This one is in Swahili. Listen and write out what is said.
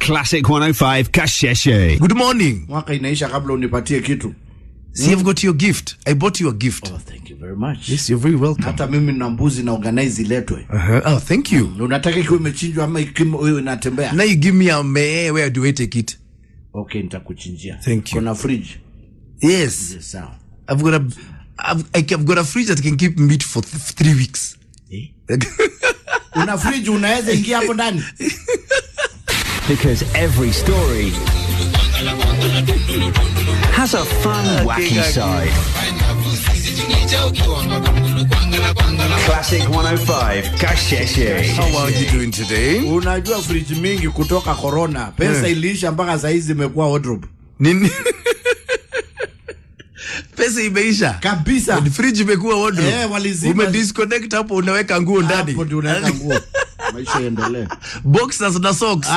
Classic 105 Kasheshe. Good morning. Mwaka inaisha kabla unipatie kitu. See, I've got your gift. I bought you a gift. Oh, thank you very much. Yes, you're very welcome. Hata mimi na mbuzi na organize iletwe. Oh, thank you. Unataka ikiwa imechinjwa ama ikiwa inatembea? Now you give me a me. Where do I take it? Okay, nitakuchinjia. Thank you. Kuna fridge? Yes. Yes, sawa. I've got a fridge that can keep meat for 3 weeks. Una fridge unaweza ingia hapo ndani? Because every story has a fun, wacky side. Classic 105 Kasheshe. How are you doing today? Unajua fridge mingi kutoka corona. Pesa iliisha mpaka saa hizi imekuwa wardrobe. Nini? Pesa imeisha Kabisa. Fridge imekuwa wardrobe. Walizima. Umedisconnect hapo, unaweka nguo ndani. Hapo ndio unaweka nguo. Maisha yaendelee. Boxers na socks.